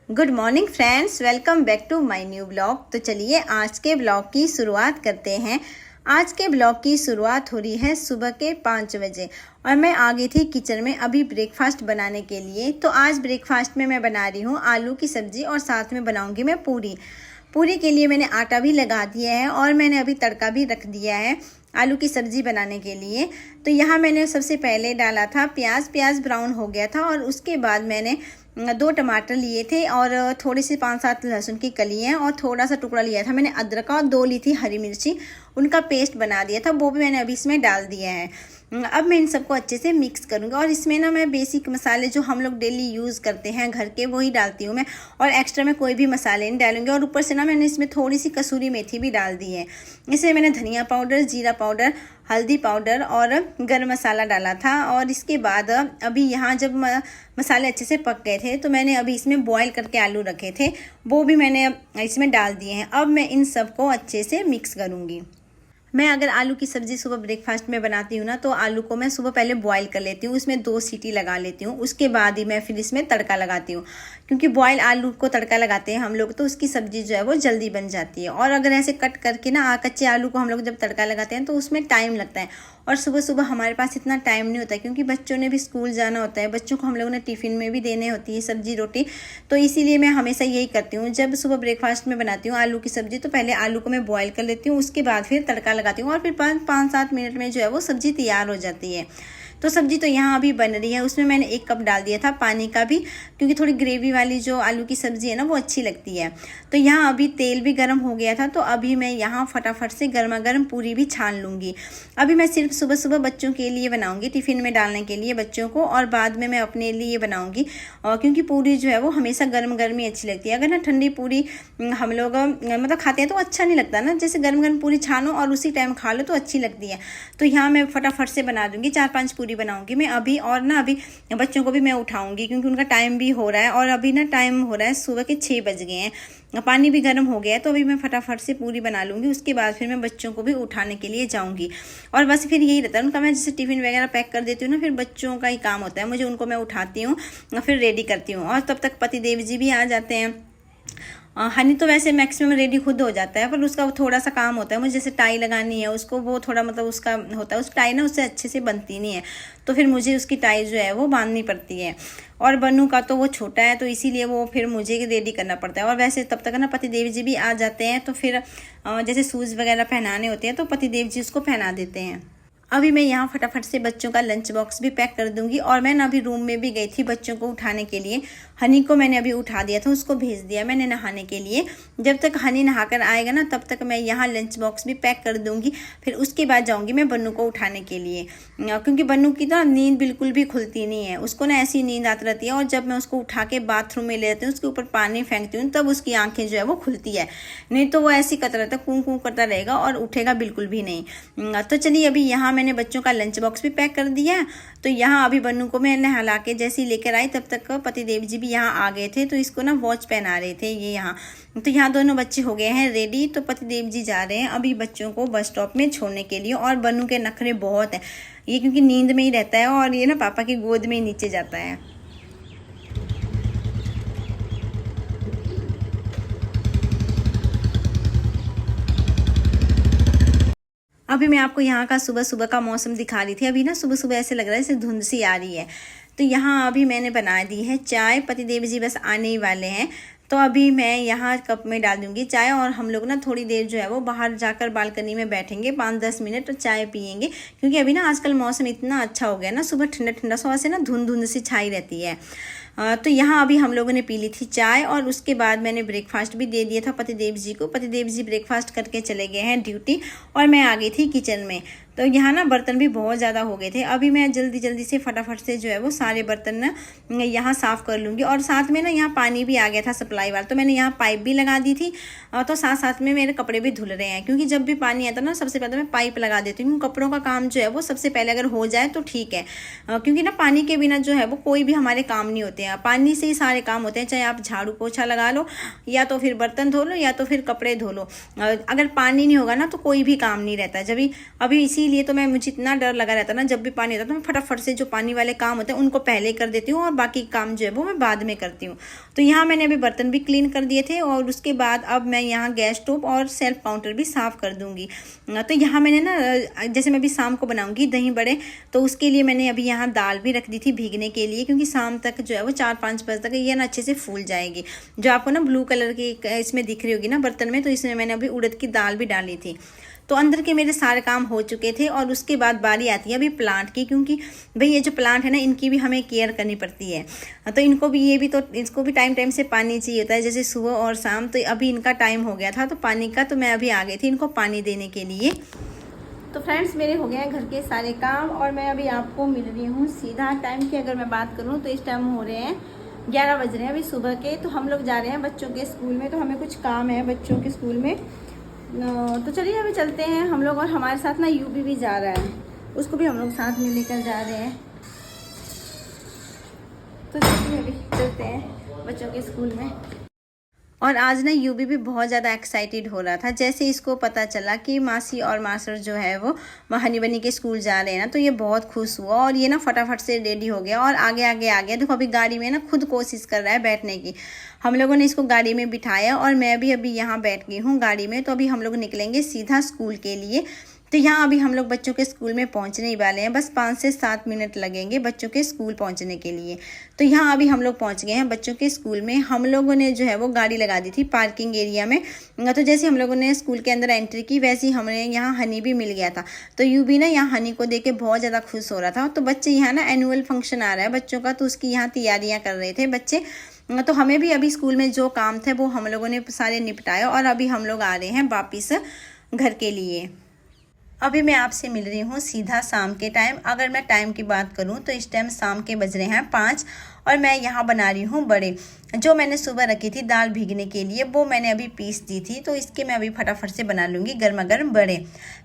Good morning friends, welcome back to my new blog. तो चलिए आज के ब्लॉग की शुरुआत करते हैं। आज के ब्लॉग की शुरुआत हो रही है सुबह के 5 बजे और मैं आ गई थी किचन में अभी ब्रेकफास्ट बनाने के लिए। तो आज ब्रेकफास्ट में मैं बना रही हूँ आलू की सब्ज़ी और साथ में बनाऊँगी मैं पूरी। पूरी के लिए मैंने आटा भी लगा दिया है और मैंने अभी तड़का भी रख दिया है आलू की सब्ज़ी बनाने के लिए। तो यहाँ मैंने सबसे पहले डाला था प्याज ब्राउन हो गया था और उसके बाद मैंने 2 टमाटर लिए थे और थोड़ी सी 5-7 लहसुन की कलियाँ और थोड़ा सा टुकड़ा लिया था मैंने अदरक का और 2 ली थी हरी मिर्ची, उनका पेस्ट बना दिया था, वो भी मैंने अभी इसमें डाल दिया है। अब मैं इन सबको अच्छे से मिक्स करूँगी और इसमें ना मैं बेसिक मसाले जो हम लोग डेली यूज़ करते हैं घर के वही डालती हूँ मैं, और एक्स्ट्रा मैं कोई भी मसाले नहीं डालूंगी। और ऊपर से ना मैंने इसमें थोड़ी सी कसूरी मेथी भी डाल दी है। इसमें मैंने धनिया पाउडर, जीरा पाउडर, हल्दी पाउडर और गरम मसाला डाला था। और इसके बाद अभी यहाँ जब मसाले अच्छे से पक गए थे तो मैंने अभी इसमें बॉईल करके आलू रखे थे, वो भी मैंने इसमें डाल दिए हैं। अब मैं इन सबको अच्छे से मिक्स करूँगी। मैं अगर आलू की सब्ज़ी सुबह ब्रेकफास्ट में बनाती हूँ ना तो आलू को मैं सुबह पहले बॉईल कर लेती हूँ, उसमें 2 सीटी लगा लेती हूँ, उसके बाद ही मैं फिर इसमें तड़का लगाती हूँ। क्योंकि बॉयल आलू को तड़का लगाते हैं हम लोग तो उसकी सब्ज़ी जो है वो जल्दी बन जाती है। और अगर ऐसे कट करके ना कच्चे आलू को हम लोग जब तड़का लगाते हैं तो उसमें टाइम लगता है और सुबह सुबह हमारे पास इतना टाइम नहीं होता है क्योंकि बच्चों ने भी स्कूल जाना होता है, बच्चों को हम लोगों ने टिफ़िन में भी देने होती है सब्जी रोटी। तो इसीलिए मैं हमेशा यही करती हूँ, जब सुबह ब्रेकफास्ट में बनाती हूँ आलू की सब्ज़ी तो पहले आलू को मैं बॉईल कर लेती हूँ, उसके बाद फिर तड़का लगाती हूँ और फिर 5-7 मिनट में जो है वो सब्ज़ी तैयार हो जाती है। तो सब्ज़ी तो यहाँ अभी बन रही है, उसमें मैंने 1 कप डाल दिया था पानी का भी, क्योंकि थोड़ी ग्रेवी वाली जो आलू की सब्ज़ी है ना वो अच्छी लगती है। तो यहाँ अभी तेल भी गर्म हो गया था तो अभी मैं यहाँ फटाफट से गर्मा गर्म पूरी भी छान लूँगी। अभी मैं सिर्फ सुबह सुबह बच्चों के लिए बनाऊँगी, टिफ़िन में डालने के लिए बच्चों को, और बाद में मैं अपने लिए बनाऊँगी। और क्योंकि पूरी जो है वो हमेशा गर्म गर्म ही अच्छी लगती है। अगर ना ठंडी पूरी हम लोग मतलब खाते हैं तो अच्छा नहीं लगता ना, जैसे गर्म गर्म पूरी छानो और उसी टाइम खा लो तो अच्छी लगती है। तो यहाँ मैं फटाफट से बना दूँगी, 4-5 पूरी बनाऊंगी मैं अभी। और ना अभी बच्चों को भी मैं उठाऊंगी क्योंकि उनका टाइम भी हो रहा है और अभी ना टाइम हो रहा है सुबह के 6 बज गए हैं, पानी भी गर्म हो गया है। तो अभी मैं फटाफट से पूरी बना लूँगी, उसके बाद फिर मैं बच्चों को भी उठाने के लिए जाऊँगी। और बस फिर यही रहता है उनका, मैं जैसे टिफ़िन वगैरह पैक कर देती हूँ ना, फिर बच्चों का ही काम होता है, मुझे उनको मैं उठाती हूँ फिर रेडी करती हूँ। और तब तक पतिदेव जी भी आ जाते हैं। हनी तो वैसे मैक्सिमम रेडी खुद हो जाता है, पर उसका थोड़ा सा काम होता है, मुझे जैसे टाई लगानी है उसको, वो थोड़ा मतलब उसका होता है, उस टाई ना उससे अच्छे से बनती नहीं है तो फिर मुझे उसकी टाई जो है वो बांधनी पड़ती है। और बनू का तो वो छोटा है तो इसीलिए वो फिर मुझे रेडी करना पड़ता है। और वैसे तब तक ना पतिदेव जी भी आ जाते हैं तो फिर जैसे शूज़ वगैरह पहनाने होते हैं तो पतिदेव जी उसको पहना देते हैं। अभी मैं यहाँ फटाफट से बच्चों का लंच बॉक्स भी पैक कर दूंगी। और मैं ना अभी रूम में भी गई थी बच्चों को उठाने के लिए, हनी को मैंने अभी उठा दिया था, उसको भेज दिया मैंने नहाने के लिए। जब तक हनी नहाकर आएगा ना तब तक मैं यहाँ लंच बॉक्स भी पैक कर दूंगी, फिर उसके बाद जाऊँगी मैं बन्नू को उठाने के लिए। क्योंकि बन्नू की तो नींद बिल्कुल भी खुलती नहीं है, उसको ना ऐसी नींद आती रहती है। और जब मैं उसको उठा के बाथरूम में ले जाती हूँ, उसके ऊपर पानी फेंकती हूँ, तब उसकी आँखें जो है वो खुलती है, नहीं तो वो ऐसी करता रहता है, कूँ कूँ करता रहेगा और उठेगा बिल्कुल भी नहीं। तो चलिए अभी यहाँ मैंने बच्चों का लंच बॉक्स भी पैक कर दिया। तो यहाँ अभी बन्नू को मैं नहला के जैसे ही लेकर आई तब तक पतिदेव जी भी यहाँ आ गए थे, तो इसको ना वॉच पहना रहे थे ये यहाँ। तो यहाँ दोनों बच्चे हो गए हैं रेडी, तो पतिदेव जी जा रहे हैं अभी बच्चों को बस स्टॉप में छोड़ने के लिए। और बन्नू के नखरे बहुत हैं ये, क्योंकि नींद में ही रहता है और ये ना पापा की गोद में ही नीचे जाता है। अभी मैं आपको यहाँ का सुबह सुबह का मौसम दिखा रही थी। अभी ना सुबह सुबह ऐसे लग रहा है जैसे धुंध सी आ रही है। तो यहाँ अभी मैंने बना दी है चाय, पतिदेव जी बस आने ही वाले हैं। तो अभी मैं यहाँ कप में डाल दूँगी चाय और हम लोग ना थोड़ी देर जो है वो बाहर जाकर बालकनी में बैठेंगे 5-10 मिनट और चाय पियेंगे। क्योंकि अभी ना आजकल मौसम इतना अच्छा हो गया ना, सुबह ठंडा ठंडा सा से ना धुंध धुंध सी छाई रहती है। तो यहाँ अभी हम लोगों ने पी ली थी चाय और उसके बाद मैंने ब्रेकफास्ट भी दे दिया था पतिदेव जी को। पतिदेव जी ब्रेकफास्ट करके चले गए हैं ड्यूटी और मैं आ गई थी किचन में। तो यहाँ ना बर्तन भी बहुत ज़्यादा हो गए थे, अभी मैं जल्दी जल्दी से फटाफट से जो है वो सारे बर्तन ना यहाँ साफ़ कर लूँगी। और साथ में ना यहाँ पानी भी आ गया था सप्लाई वाला, तो मैंने यहाँ पाइप भी लगा दी थी। तो साथ साथ में मेरे कपड़े भी धुल रहे हैं, क्योंकि जब भी पानी आता ना सबसे पहले मैं पाइप लगा देती हूँ। कपड़ों का काम जो है वो सबसे पहले अगर हो जाए तो ठीक है, क्योंकि ना पानी के बिना जो है वो कोई भी हमारे काम नहीं होते हैं, पानी से ही सारे काम होते हैं। चाहे आप झाड़ू पोछा लगा लो या तो फिर बर्तन धो लो या तो फिर कपड़े धो लो, अगर पानी नहीं होगा ना तो कोई भी काम नहीं रहता। जब अभी इसी इसीलिए तो मुझे इतना डर लगा रहता ना, जब भी पानी होता है तो मैं फटाफट से जो पानी वाले काम होते हैं उनको पहले कर देती हूँ और बाकी काम जो है वो मैं बाद में करती हूँ। तो यहाँ मैंने अभी बर्तन भी क्लीन कर दिए थे और उसके बाद अब मैं यहाँ गैस स्टोव और सेल्फ काउंटर भी साफ़ कर दूँगी। तो यहाँ मैंने ना, जैसे मैं अभी शाम को बनाऊँगी दही बड़े, तो उसके लिए मैंने अभी यहाँ दाल भी रख दी थी भीगने के लिए, क्योंकि शाम तक जो है वो 4-5 बजे तक ये ना अच्छे से फूल जाएगी। जो आपको ना ब्लू कलर की इसमें दिख रही होगी ना बर्तन में, तो इसमें मैंने अभी उड़द की दाल भी डाली थी। तो अंदर के मेरे सारे काम हो चुके थे और उसके बाद बारी आती है अभी प्लांट की, क्योंकि भाई ये जो प्लांट है ना इनकी भी हमें केयर करनी पड़ती है। तो इनको भी इसको भी टाइम से पानी चाहिए होता है, जैसे सुबह और शाम। तो अभी इनका टाइम हो गया था तो पानी का, तो मैं अभी आ गई थी इनको पानी देने के लिए। तो फ्रेंड्स, मेरे हो गए हैं घर के सारे काम और मैं अभी आपको मिल रही हूँ सीधा। टाइम की अगर मैं बात करूँ तो इस टाइम हो रहे हैं 11 बज रहे हैं अभी सुबह के। तो हम लोग जा रहे हैं बच्चों के स्कूल में, तो हमें कुछ काम है बच्चों के स्कूल में। तो चलिए अभी चलते हैं हम लोग। और हमारे साथ ना यूबी भी जा रहा है, उसको भी हम लोग साथ में लेकर जा रहे हैं। तो चलिए अभी चलते हैं बच्चों के स्कूल में। और आज ना यूबी भी बहुत ज़्यादा एक्साइटेड हो रहा था। जैसे इसको पता चला कि मासी और मास्टर जो है वो हनी बनी के स्कूल जा रहे हैं ना, तो ये बहुत खुश हुआ और ये ना फटाफट से रेडी हो गया और आगे आ गया। देखो अभी गाड़ी में ना खुद कोशिश कर रहा है बैठने की। हम लोगों ने इसको गाड़ी में बिठाया और मैं भी अभी यहाँ बैठ गई हूँ गाड़ी में। तो अभी हम लोग निकलेंगे सीधा स्कूल के लिए। तो यहाँ अभी हम लोग बच्चों के स्कूल में पहुँचने ही वाले हैं, बस 5 से 7 मिनट लगेंगे बच्चों के स्कूल पहुँचने के लिए। तो यहाँ अभी हम लोग पहुँच गए हैं बच्चों के स्कूल में। हम लोगों ने जो है वो गाड़ी लगा दी थी पार्किंग एरिया में। तो जैसे हम लोगों ने स्कूल के अंदर एंट्री की, वैसे ही हमें यहाँ हनी भी मिल गया था। तो यू भी ना यहाँ हनी को देख के बहुत ज़्यादा खुश हो रहा था। तो बच्चे यहाँ ना एनुअल फंक्शन आ रहा है बच्चों का, तो उसकी यहाँ तैयारियाँ कर रहे थे बच्चे। तो हमें भी अभी स्कूल में जो काम थे वो हम लोगों ने सारे निपटाए और अभी हम लोग आ रहे हैं वापिस घर के लिए। अभी मैं आपसे मिल रही हूँ सीधा शाम के टाइम। अगर मैं टाइम की बात करूँ तो इस टाइम शाम के बज रहे हैं 5 और मैं यहाँ बना रही हूँ बड़े। जो मैंने सुबह रखी थी दाल भीगने के लिए वो मैंने अभी पीस दी थी, तो इसके मैं अभी फटाफट से बना लूँगी गर्मा गर्म बड़े।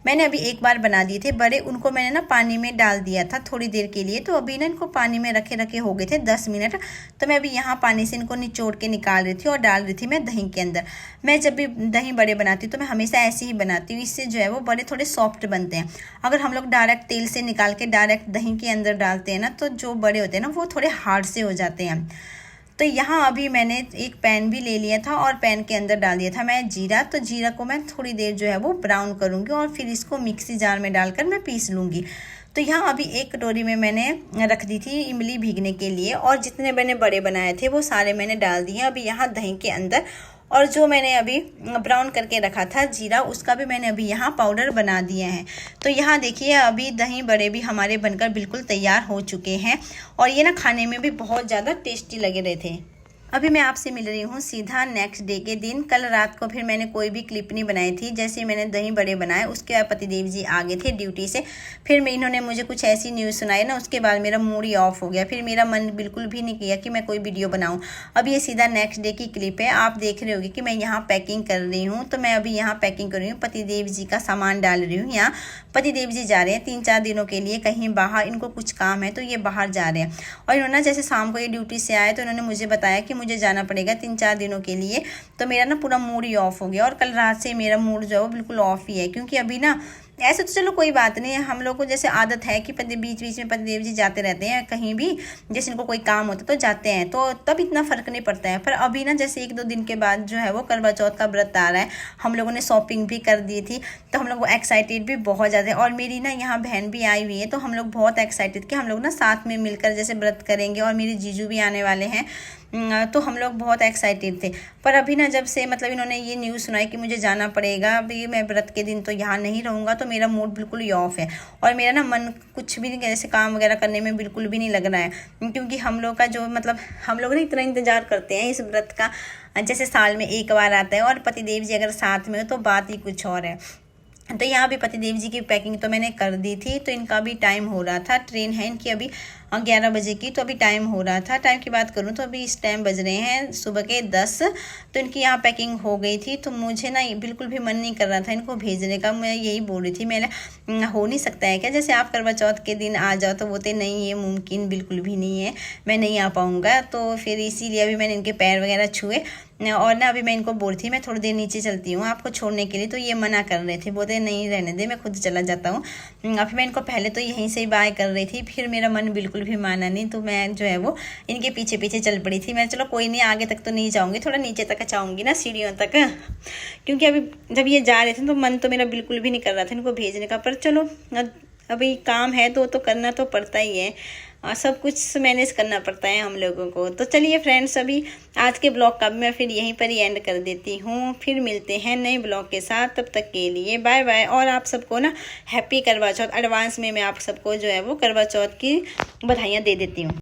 मैंने अभी एक बार बना दिए थे बड़े, उनको मैंने ना पानी में डाल दिया था थोड़ी देर के लिए। तो अभी ना इनको पानी में रखे हो गए थे 10 मिनट। तो मैं अभी यहाँ पानी से इनको निचोड़ के निकाल रही थी और डाल रही थी मैं दही के अंदर। मैं जब भी दही बड़े बनाती हूँ तो मैं हमेशा ऐसे ही बनाती हूँ, इससे जो है वो बड़े थोड़े सॉफ्ट बनते हैं। अगर हम लोग डायरेक्ट तेल से निकाल के डायरेक्ट दही के अंदर डालते हैं ना, तो जो बड़े होते हैं ना वो थोड़े हार्ड से हो जाते हैं। तो यहाँ अभी मैंने एक पैन भी ले लिया था और पैन के अंदर डाल दिया था मैं जीरा। तो जीरा को मैं थोड़ी देर जो है वो ब्राउन करूँगी और फिर इसको मिक्सी जार में डालकर मैं पीस लूँगी। तो यहाँ अभी एक कटोरी में मैंने रख दी थी इमली भीगने के लिए और जितने मैंने बड़े बनाए थे वो सारे मैंने डाल दिए अभी यहाँ दही के अंदर। और जो मैंने अभी ब्राउन करके रखा था जीरा, उसका भी मैंने अभी यहाँ पाउडर बना दिया है। तो यहाँ देखिए अभी दही बड़े भी हमारे बनकर बिल्कुल तैयार हो चुके हैं और ये ना खाने में भी बहुत ज़्यादा टेस्टी लगे रहे थे। अभी मैं आपसे मिल रही हूँ सीधा नेक्स्ट डे के दिन। कल रात को फिर मैंने कोई भी क्लिप नहीं बनाई थी। जैसे मैंने दही बड़े बनाए उसके बाद पतिदेव जी आ गए थे ड्यूटी से। फिर मैं इन्होंने मुझे कुछ ऐसी न्यूज़ सुनाई ना, उसके बाद मेरा मूड ही ऑफ हो गया। फिर मेरा मन बिल्कुल भी नहीं किया कि मैं कोई वीडियो बनाऊँ। अब ये सीधा नेक्स्ट डे की क्लिप है। आप देख रहे होगे कि मैं यहाँ पैकिंग कर रही हूँ। तो मैं अभी यहाँ पैकिंग कर रही हूँ, पतिदेव जी का सामान डाल रही हूँ। यहाँ पतिदेव जी जा रहे हैं 3-4 दिनों के लिए कहीं बाहर, इनको कुछ काम है तो ये बाहर जा रहे हैं। और इन्होंने जैसे शाम को ये ड्यूटी से आए तो इन्होंने मुझे बताया कि मुझे जाना पड़ेगा 3-4 दिनों के लिए। तो मेरा ना पूरा मूड ही ऑफ हो गया और कल रात से मेरा मूड जो है बिल्कुल ऑफ ही है। क्योंकि अभी ना ऐसे तो चलो कोई बात नहीं है, हम लोग को जैसे आदत है कि बीच बीच में पतिदेव जी जाते रहते हैं कहीं भी, जैसे इनको कोई काम होता है तो जाते हैं, तो तब इतना फ़र्क नहीं पड़ता है। पर अभी ना जैसे 1-2 दिन के बाद जो है वो करवा चौथ का व्रत आ रहा है, हम लोगों ने शॉपिंग भी कर दी थी, तो हम लोग एक्साइटेड भी बहुत ज़्यादा है। और मेरी ना यहाँ बहन भी आई हुई है, तो हम लोग बहुत एक्साइटेड कि हम लोग ना साथ में मिलकर जैसे व्रत करेंगे। और मेरे जीजू भी आने वाले हैं, तो हम लोग बहुत एक्साइटेड थे। पर अभी ना जब से मतलब इन्होंने ये न्यूज़ सुनाई कि मुझे जाना पड़ेगा, अभी मैं व्रत के दिन तो यहाँ नहीं रहूँगा, तो मेरा मूड बिल्कुल ही ऑफ है। और मेरा ना मन कुछ भी नहीं, जैसे काम वगैरह करने में बिल्कुल भी नहीं लग रहा है। क्योंकि हम लोग का जो मतलब हम लोग ना इतना इंतज़ार करते हैं इस व्रत का, जैसे साल में एक बार आता है और पतिदेव जी अगर साथ में हो तो बात ही कुछ और है। तो यहाँ भी पतिदेव जी की पैकिंग तो मैंने कर दी थी। तो इनका भी टाइम हो रहा था, ट्रेन है इनकी अभी 11 बजे की। तो अभी टाइम हो रहा था, टाइम की बात करूँ तो अभी इस टाइम बज रहे हैं सुबह के 10। तो इनकी यहाँ पैकिंग हो गई थी। तो मुझे ना बिल्कुल भी मन नहीं कर रहा था इनको भेजने का। मैं यही बोल रही थी, मैंने हो नहीं सकता है क्या, जैसे आप करवा चौथ के दिन आ जाओ, तो बोलते नहीं, ये मुमकिन बिल्कुल भी नहीं है, मैं नहीं आ पाऊँगा। तो फिर इसीलिए अभी मैंने इनके पैर वगैरह छुए और ना अभी मैं इनको बोल रही थी मैं थोड़ी देर नीचे चलती हूँ आपको छोड़ने के लिए। तो ये मना कर रहे थे, बोलते नहीं रहने दे, मैं खुद चला जाता हूँ। फिर मैं इनको पहले तो यहीं से ही बाय कर रही थी, फिर मेरा मन बिल्कुल भी माना नहीं। तो मैं जो है वो इनके पीछे पीछे चल पड़ी थी। मैं चलो कोई नहीं, आगे तक तो नहीं जाऊँगी, थोड़ा नीचे तक जाऊँगी ना, सीढ़ियों तक, क्योंकि अभी जब ये जा रहे थे तो मन तो मेरा बिल्कुल भी नहीं कर रहा था इनको भेजने का। पर चलो अभी काम है तो करना तो पड़ता ही है, सब कुछ मैनेज करना पड़ता है हम लोगों को। तो चलिए फ्रेंड्स, अभी आज के ब्लॉग का मैं फिर यहीं पर ही एंड कर देती हूँ। फिर मिलते हैं नए ब्लॉग के साथ, तब तक के लिए बाय बाय। और आप सबको ना हैप्पी करवा चौथ एडवांस में मैं आप सबको जो है वो करवा चौथ की बधाइयाँ दे देती हूँ।